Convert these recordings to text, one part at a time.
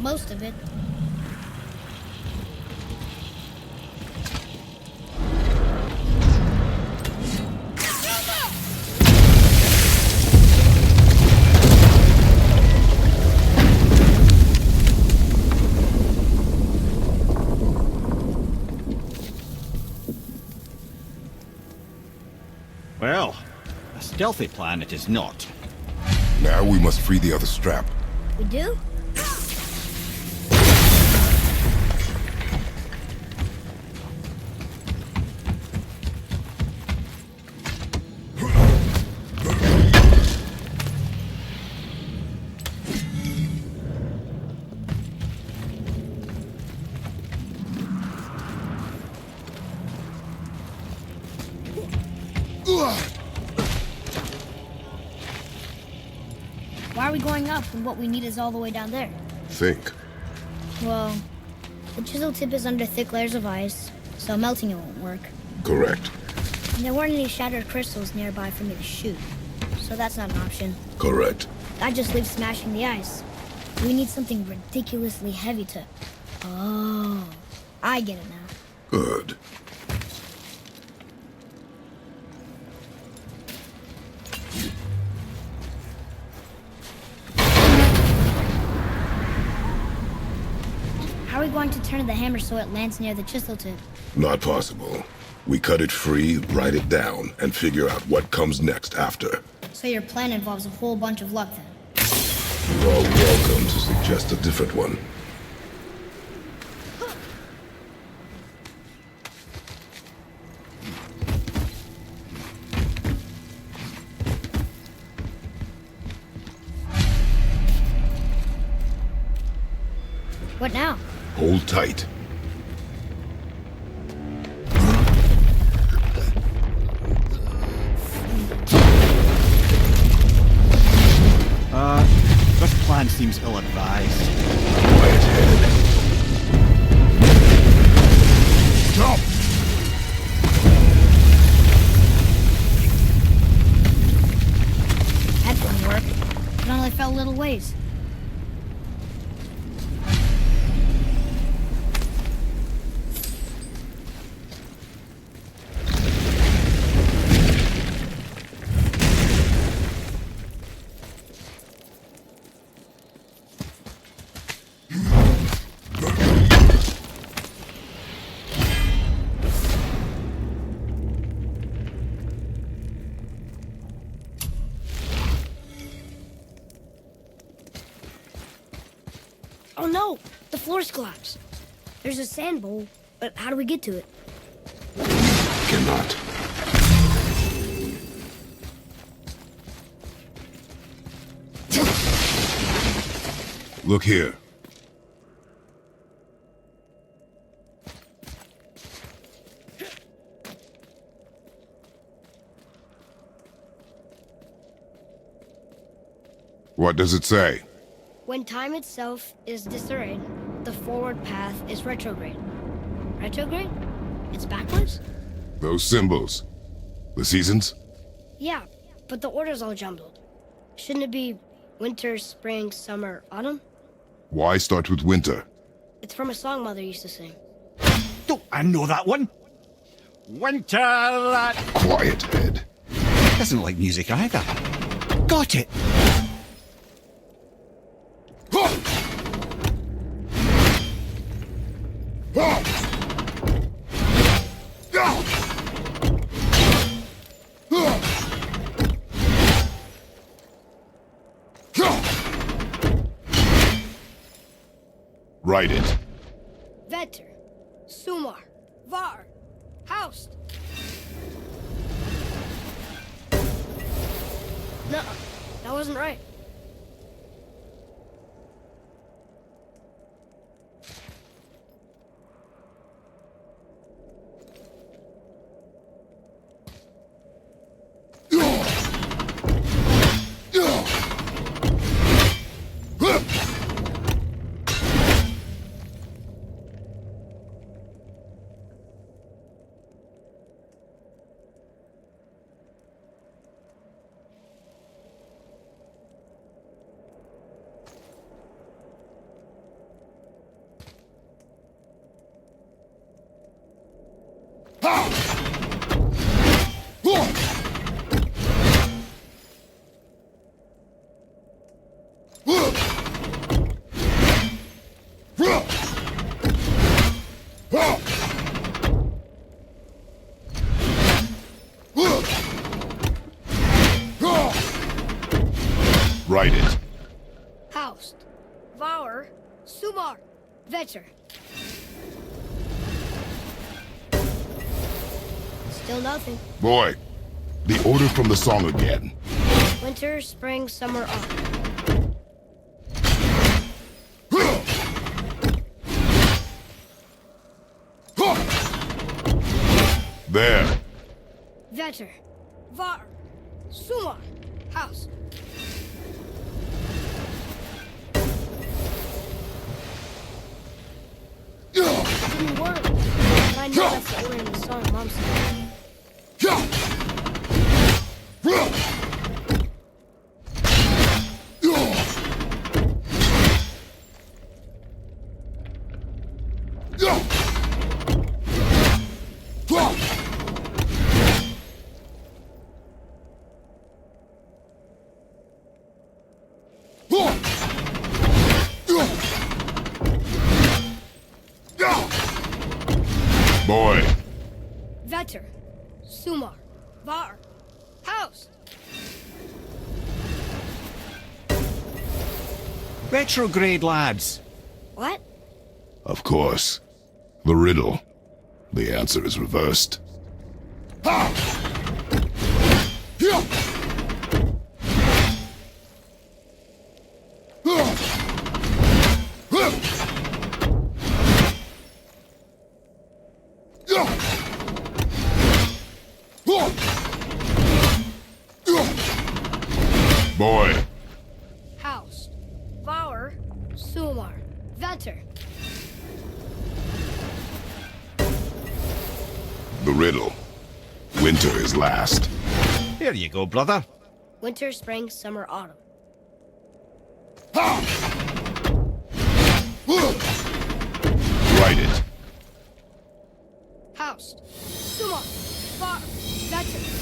most of it. Well, a stealthy plan it is not. Now we must free the other strap. We do? Why are we going up when what we need is all the way down there? Think. Well, the chisel tip is under thick layers of ice, so melting it won't work. Correct. And there weren't any shattered crystals nearby for me to shoot, so that's not an option. Correct. That just leaves smashing the ice. We need something ridiculously heavy to... Oh, I get it now. Good. How are we going to turn the hammer so it lands near the chisel tip? Not possible. We cut it free, write it down, and figure out what comes next after. So your plan involves a whole bunch of luck then? You are welcome to suggest a different one. What now? Hold tight. This plan seems ill-advised. Quiet head. Stop! That didn't work. It only fell a little ways. Oh no! The floor's collapsed. There's a sand bowl, but how do we get to it? Cannot. Look here. What does it say? When time itself is disarrayed, the forward path is retrograde. Retrograde? It's backwards? Those symbols. The seasons? Yeah, but the order's all jumbled. Shouldn't it be winter, spring, summer, autumn? Why start with winter? It's from a song Mother used to sing. Don't I know that one? Winter that... Quiet head. Doesn't like music either. Got it! Write it. Vetter, Sumar, Var, Haust. No, that wasn't right. Write it. Haust, Vauer, Sumar, Vetter. Still nothing. Boy, the order from the song again. Winter, spring, summer, autumn. There. Vetter, Var, Sumar, Haust. Didn't work. But I know that's the order in the song Mom said. Boy. Vetter, Sumar, Var, Haust. Retrograde, lads. What? Of course. The riddle. The answer is reversed. Boy. Haust, Vauer, Sumar, Vetter. The riddle. Winter is last. Here you go, brother. Winter, spring, summer, autumn. Write it. Haust, Sumar, Var, Vetter.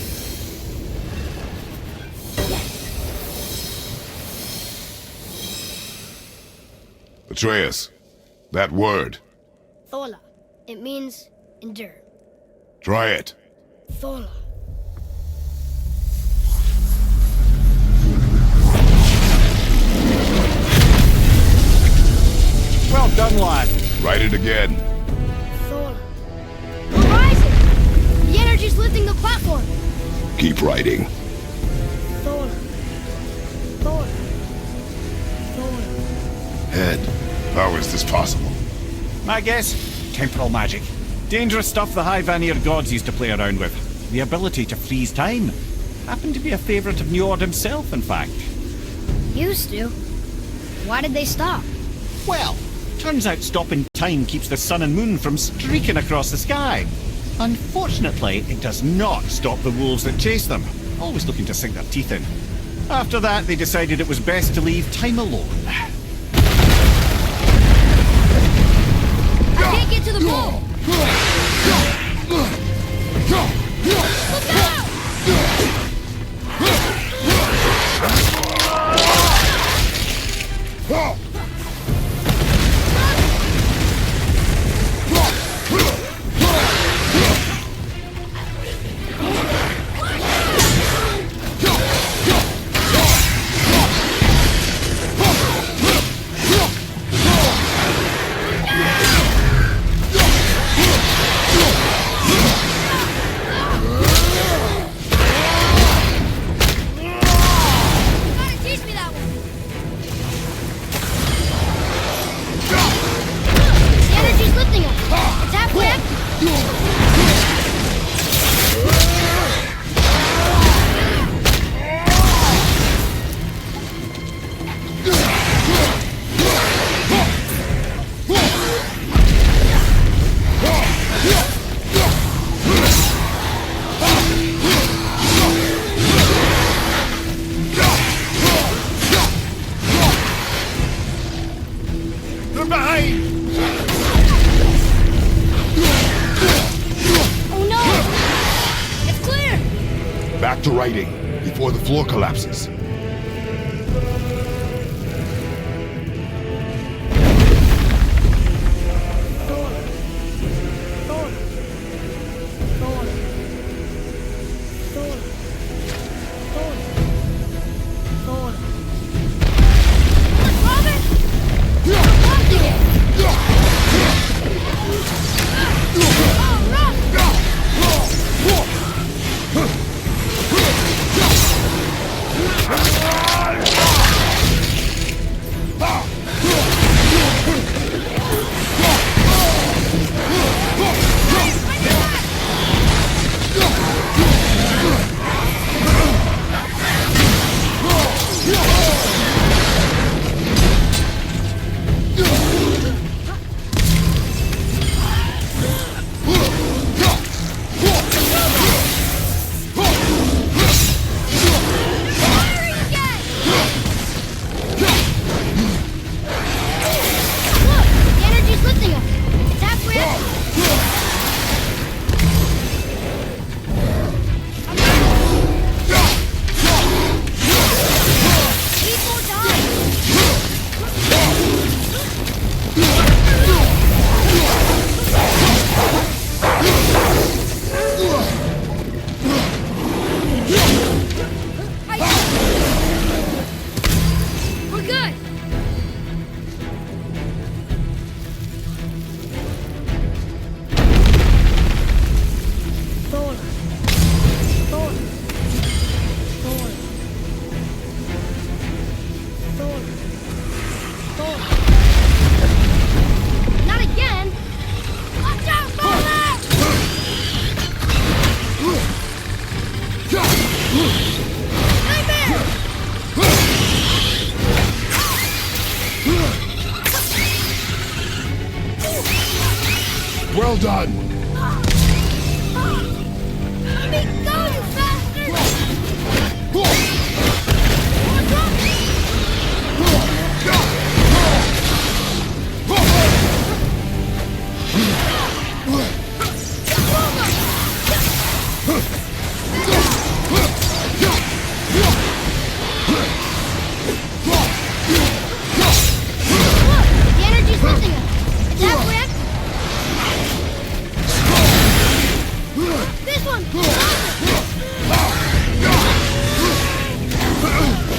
Atreus. That word. Thola. It means endure. Try it. Thola. Well done, lad. Write it again. Thola. We're rising! The energy's lifting the platform. Keep writing. Thola. Thola. Thola. Head. How is this possible? My guess? Temporal magic. Dangerous stuff the High Vanir gods used to play around with. The ability to freeze time. Happened to be a favourite of Njord himself, in fact. Used to. Why did they stop? Well, turns out stopping time keeps the sun and moon from streaking across the sky. Unfortunately, it does not stop the wolves that chase them, always looking to sink their teeth in. After that, they decided it was best to leave time alone. I can't get to the ball! Look out! Back to writing, before the floor collapses. Well done! Let me go, you bastard! The energy's lifting us. Is that Brent? This one!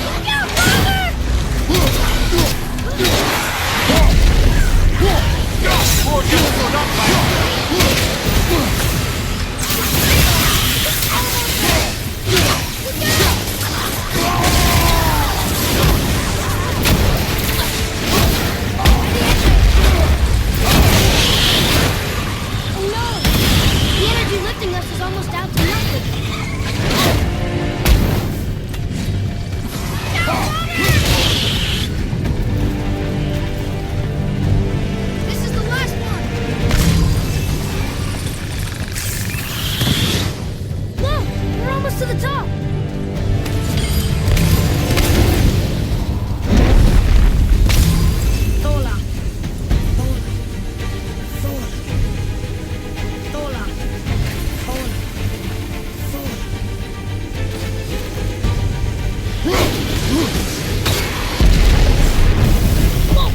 Look out, father! Oh no! The energy lifting us is almost out to nothing. This is the last one. Look, we're almost to the top. Tola. Tola. Tola. Tola. Tola. Whoa!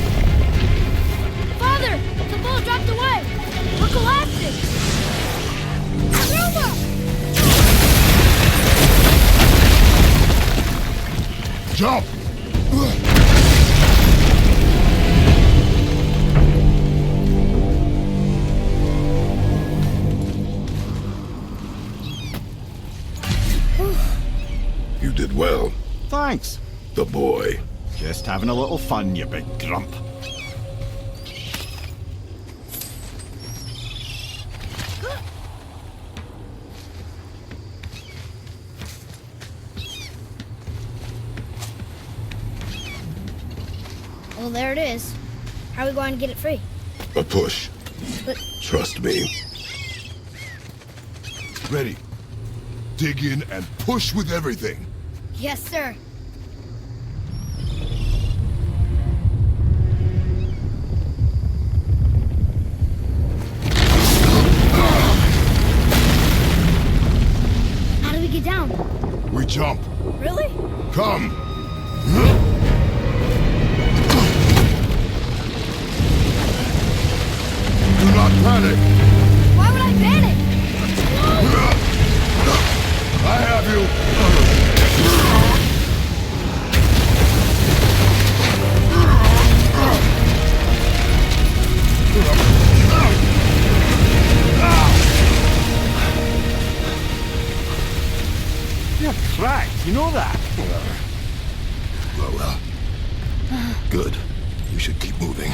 Father, the ball dropped away. We're collapsing. Roma! Jump! You did well, Thanks. the boy. Just having a little fun, you big grump. Well, there it is. How are we going to get it free? A push. But Trust me. Ready. Dig in and push with everything. yes, sir. How do we get down. We jump. Really? Come! Do not panic! Why would I panic? I have you! You're cracked, you know that? Well. Good. We should keep moving.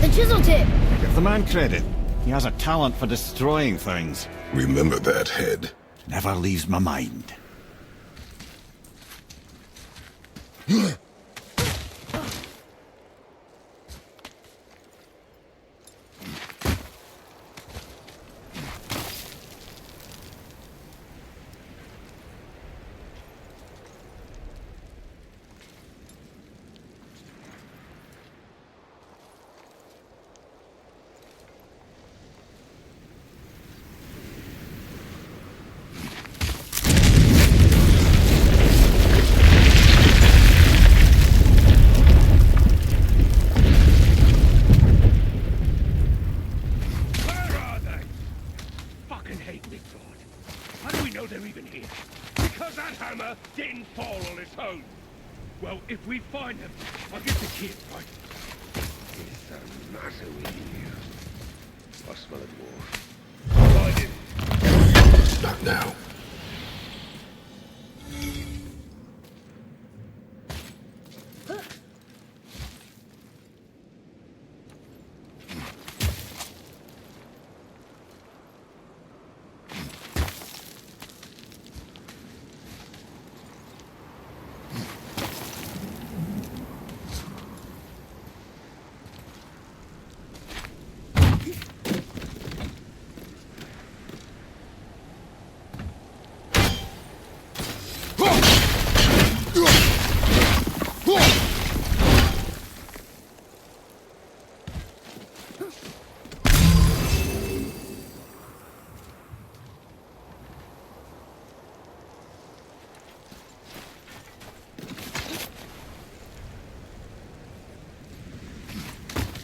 The chisel tip. Give the man credit. He has a talent for destroying things. Remember that, head. Never leaves my mind. Didn't fall on its own. Well, if we find them, I'll get the kid, right? What's the matter with you? I smell a dwarf. Find him. Not now.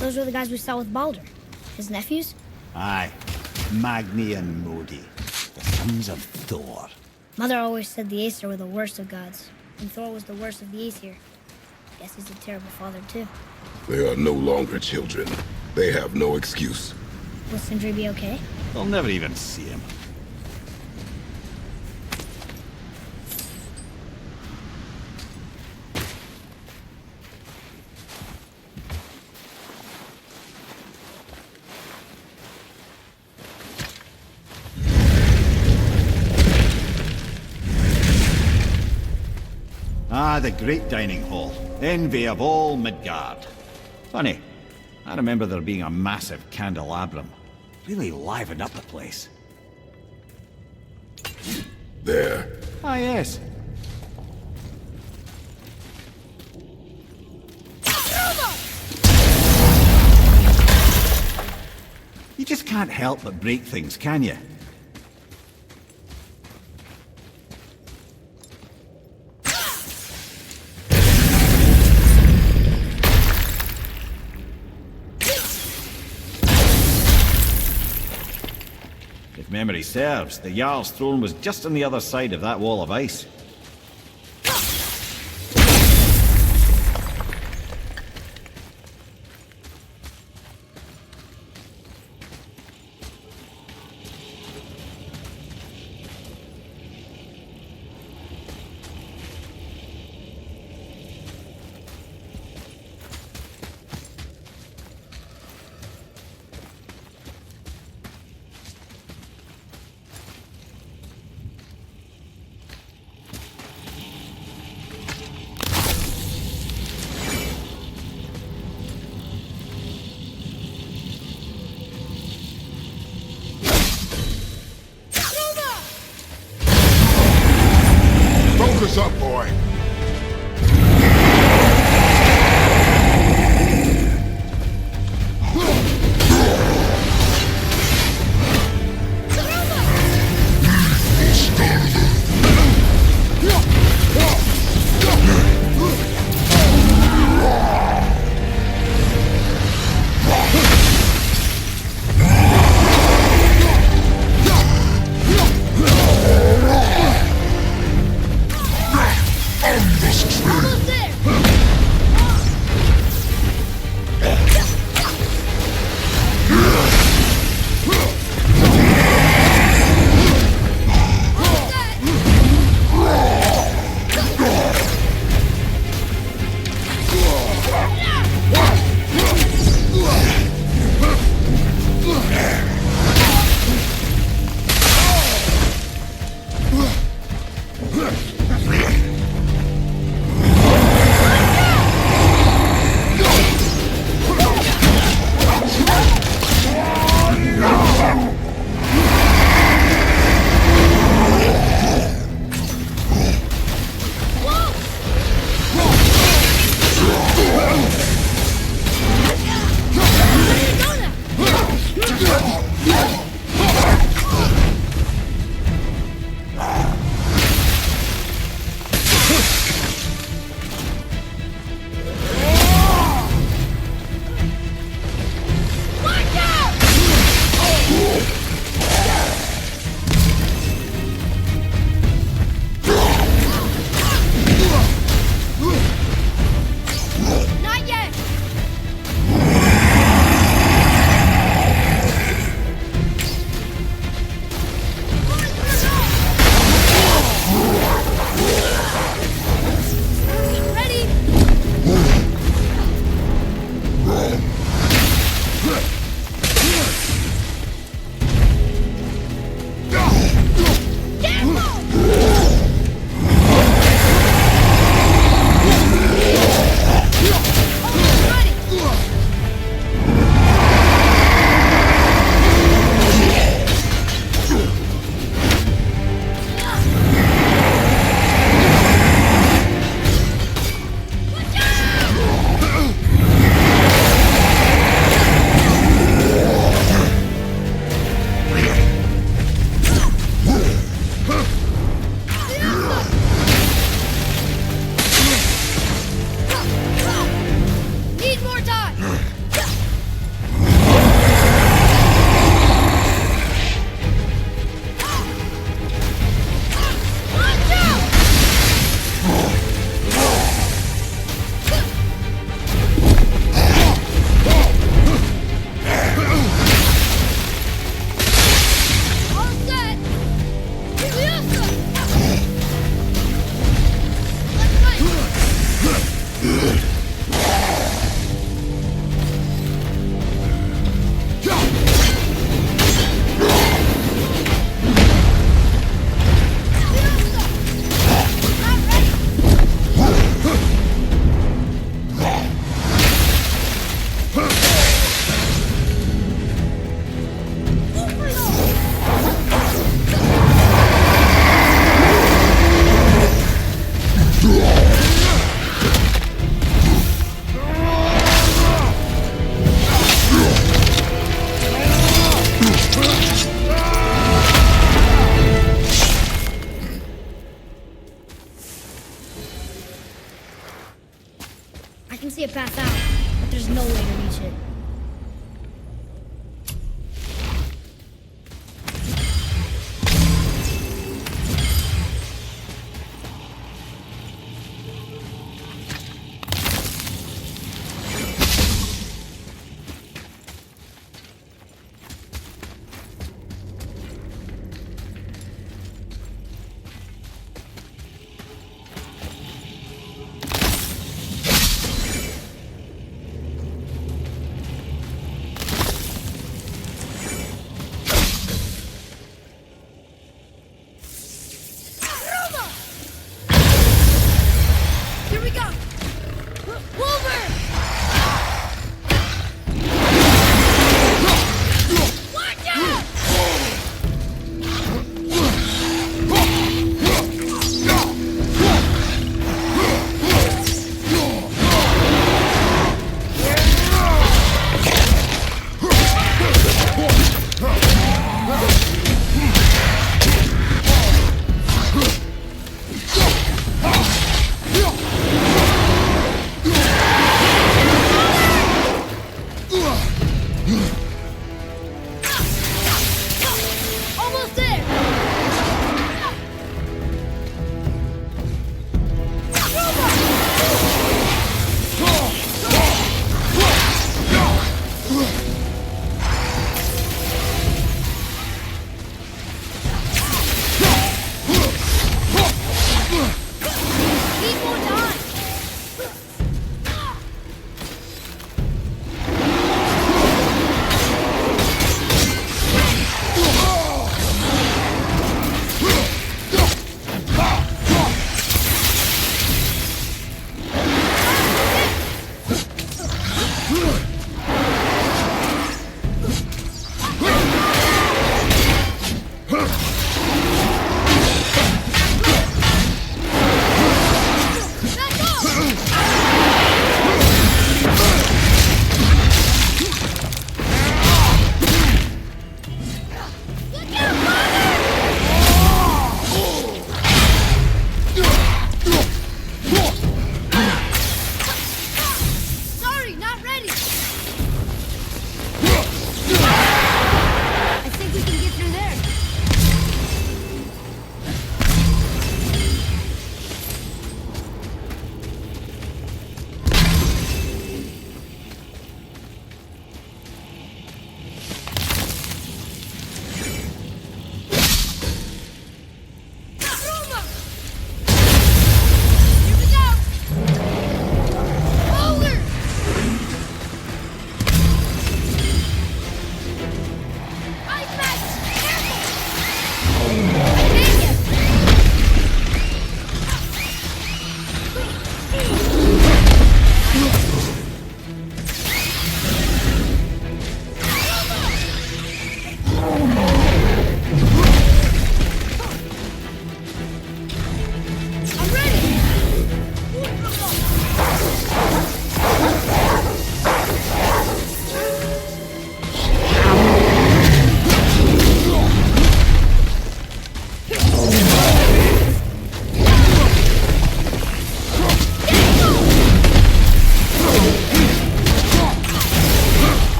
Those were the guys we saw with Baldur. His nephews? Aye. Magni and Modi. The sons of Thor. Mother always said the Aesir were the worst of gods, and Thor was the worst of the Aesir. Guess he's a terrible father, too. They are no longer children. They have no excuse. Will Sindri be okay? They'll never even see him. Ah, the great dining hall. Envy of all Midgard. Funny, I remember there being a massive candelabrum. Really livened up the place. There. Ah, yes. You just can't help but break things, can you? If memory serves, the Jarl's throne was just on the other side of that wall of ice. I can see a path out, but there's no way to reach it. Here we go! Wolver! Watch out! Almost there! Need more time!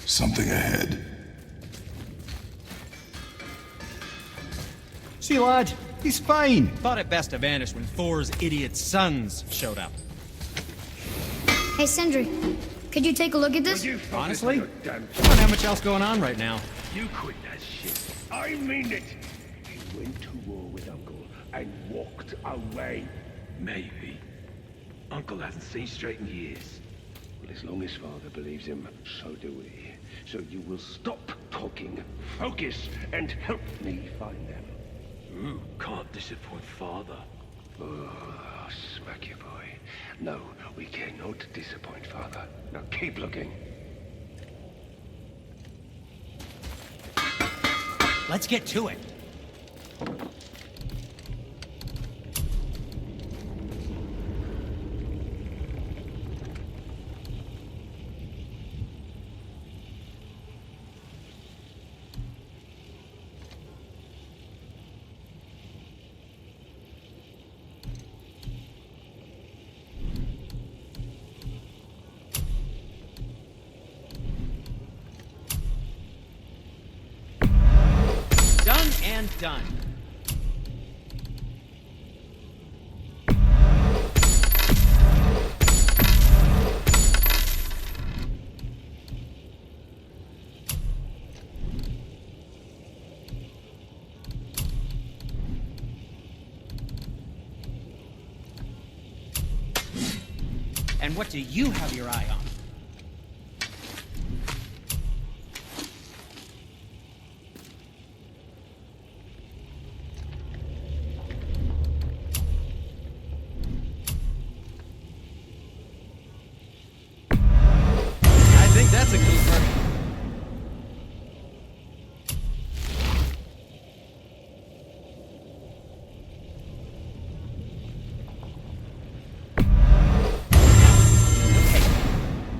Something ahead. See, lad, he's fine. Thought it best to vanish when Thor's idiot sons showed up. Hey, Sindri, could you take a look at this? You focus Honestly? on your damn I don't have much else going on right now. You quit that shit. I mean it. You went to war with Uncle and walked away. Maybe. Uncle hasn't seen straight in years. Well, as long as Father believes him, so do we. So you will stop talking, focus, and help me find them. Ooh, can't disappoint Father. Oh, smack you, boy. No, we cannot disappoint Father. Now keep looking. Let's get to it. Done and done. And what do you have your eye on? I think that's a keeper.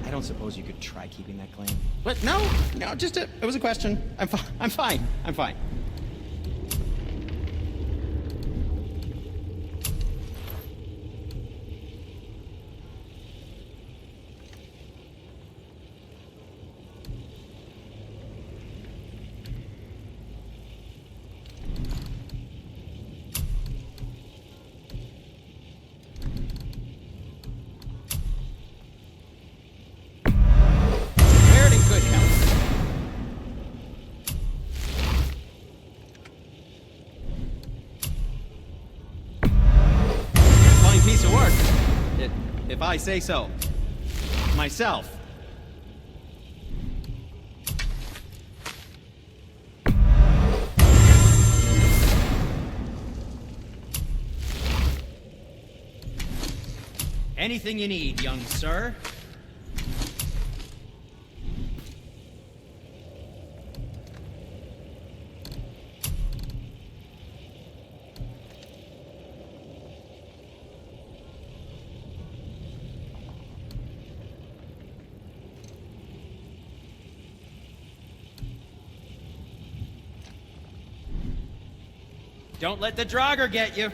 I don't suppose you could try keeping that clean. What? No, just it was a question. I'm fine. I'm fine. Prepared in good health. Fine piece of work, if I say so. Myself. Anything you need, young sir. Don't let the Draugr get you.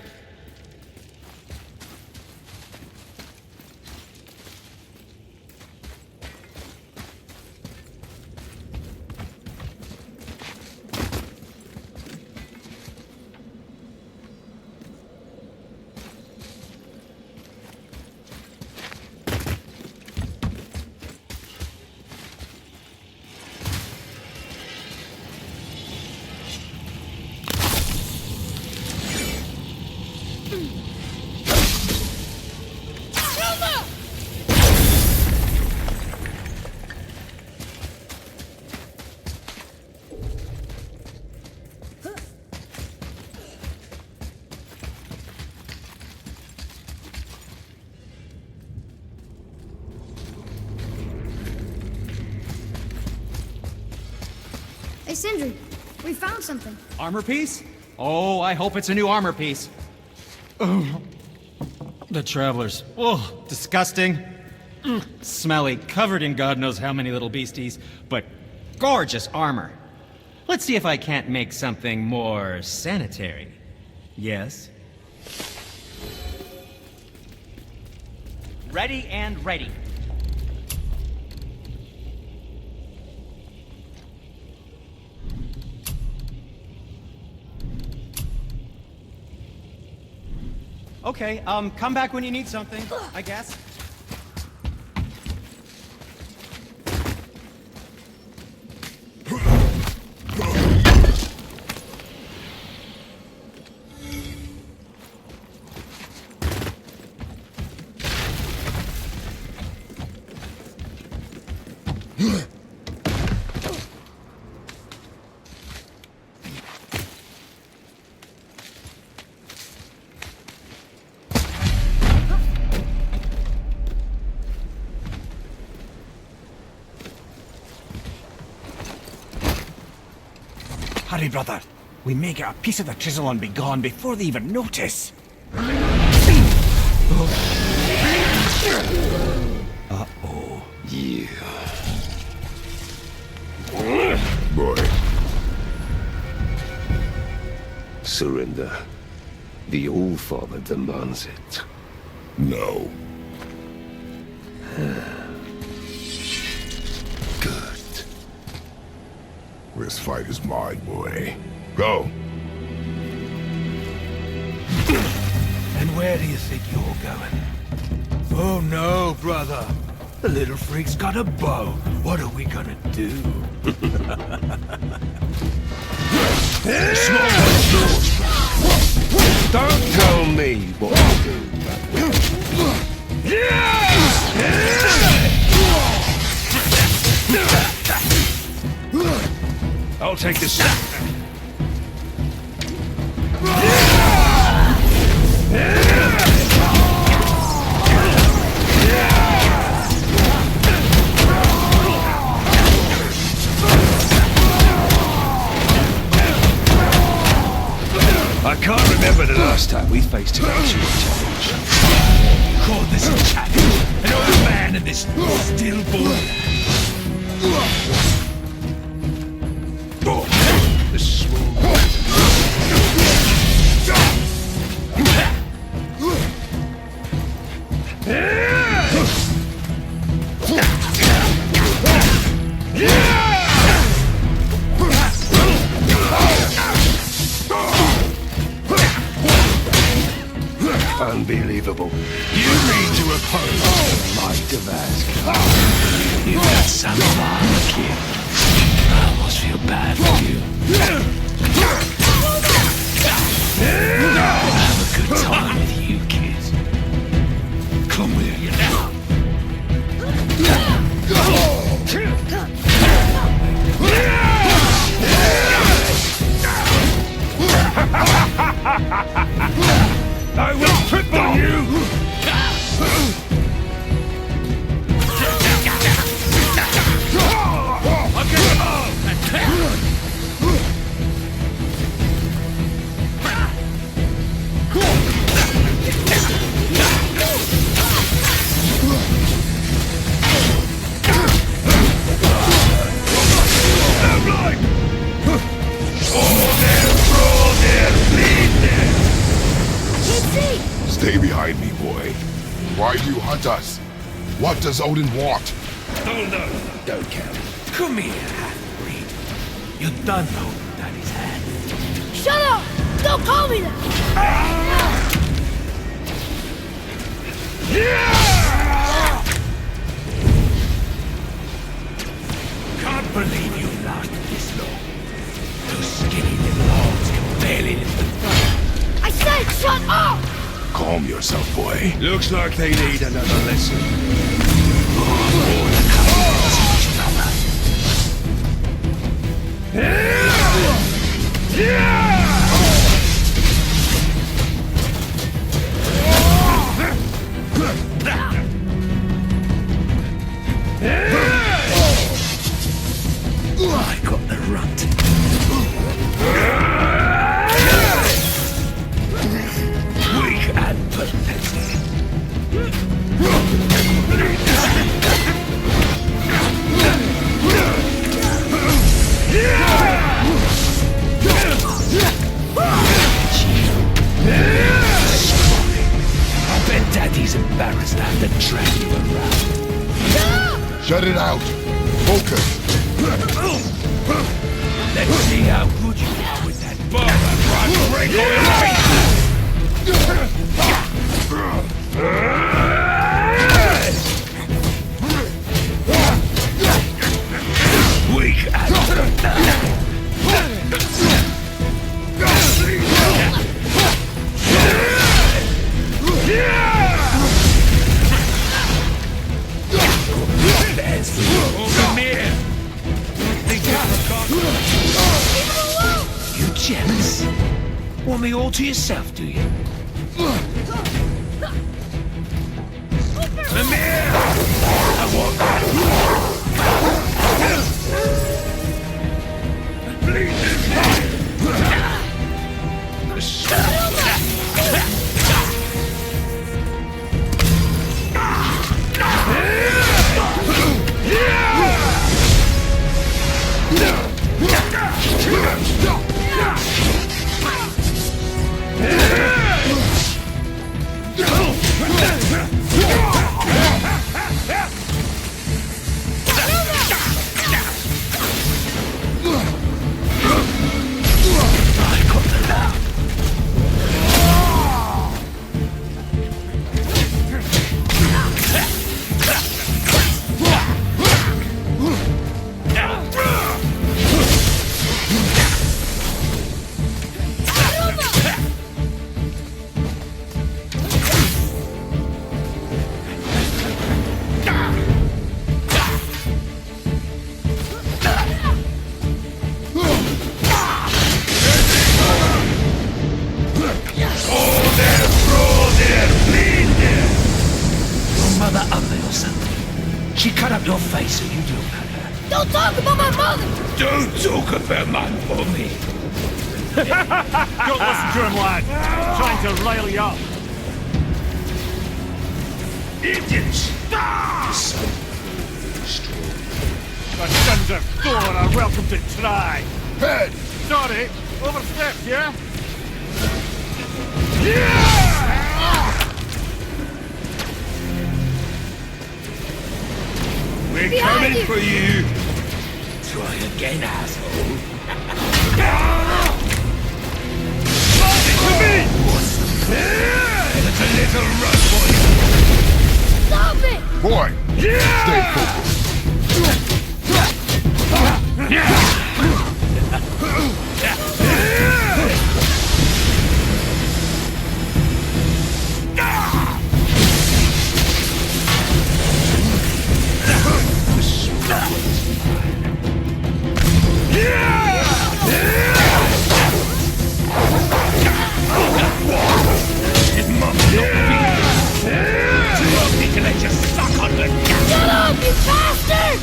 Hey, Sindri, we found something. Armor piece? Oh, I hope it's a new armor piece. The travelers. Oh, disgusting. Smelly, covered in God knows how many little beasties, but gorgeous armor. Let's see if I can't make something more sanitary. Yes? Ready and ready. Okay, come back when you need something, I guess. Hurry, brother. We may get a piece of the chisel and be gone before they even notice. Uh-oh. Yeah. Boy. Surrender. The All-Father demands it. No. Good. This fight is mine, boy. Go. And where do you think you're going? Oh no, brother. The little freak's got a bow. What are we gonna do? Don't tell me what to do. I'll take this. I can't remember the last time we faced an actual challenge. You call this a challenge? An old man and this stillborn. The small. Unbelievable. You mean to oppose the might of Asgard? You got some fun, kid. I almost feel bad for you. I'll have a good time with you, kid. Come here, you now. I will triple you! Stay behind me, boy. Why do you hunt us? What does Odin want? Oh no, don't count. Come here, half-breed. You done know Daddy's hand. Shut up! Don't call me that! Can't believe you lasted this long. Those skinny little hogs can barely lift the front. I said shut up! Calm yourself, boy. Looks like they need another lesson. I got the runt. Weak and pathetic. promised I had to drag you around. Shut it out. Focus. Let's see how good you are with that bow. Weak You jealous? Want me all to yourself, do you? Mimir! I want She cut up your face so you don't cut her. Don't talk about my mother! Don't talk about my mommy. Don't listen to him, lad. Trying to rile you up. Idiots! The sons of Thor are welcome to try. Head. Sorry, overstepped, yeah? We're Behind coming you. for you! Try again, asshole. It's a little rough for you. Stop it! Boy. Stay focused. Shut up, you bastard!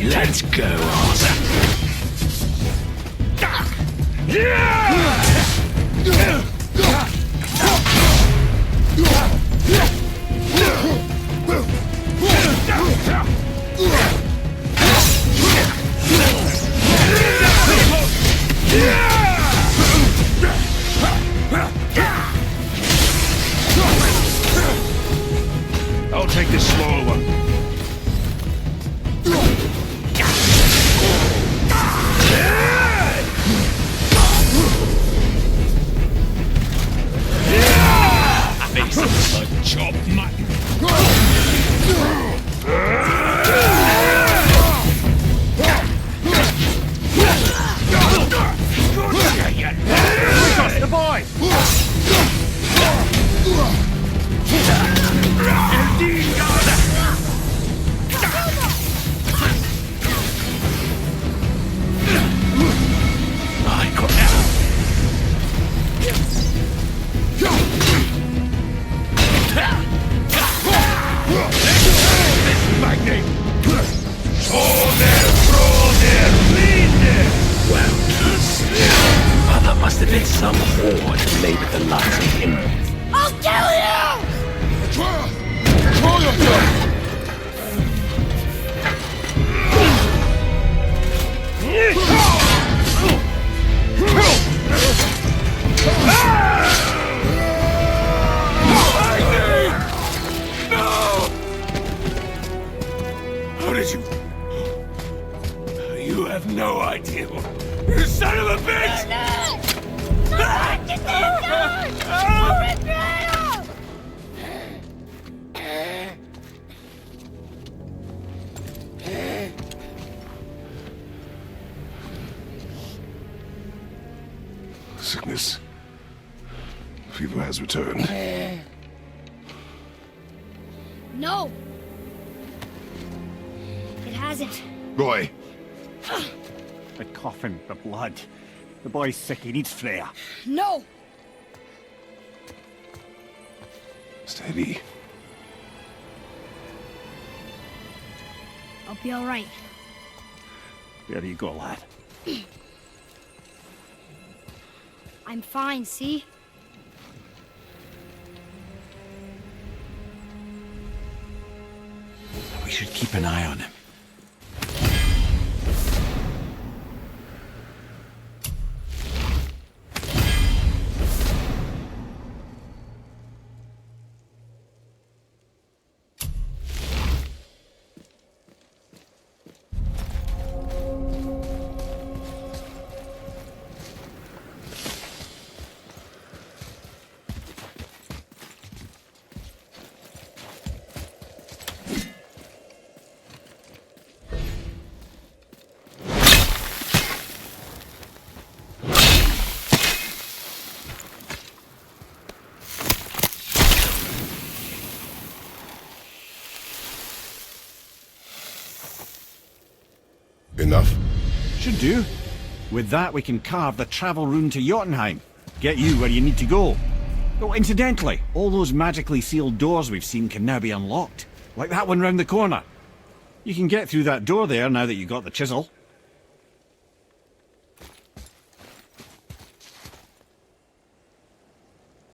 Let's go, Arthur. I'll take this small one. Face like chopped mutton. Well, Mother must have been some whore that made with the likes of him. I'll kill you! Control yourself! How did you... You have no idea. You son of a bitch! Sickness. Fever has returned. No! It hasn't. Roy, The coffin, the blood. The boy's sick, he needs Freya. No! steady. I'll be alright. There you go, lad. I'm fine, see? We should keep an eye on him. Enough? Should do. With that, we can carve the travel rune to Jotunheim. Get you where you need to go. Oh, incidentally, all those magically sealed doors we've seen can now be unlocked. Like that one round the corner. You can get through that door there now that you got the chisel.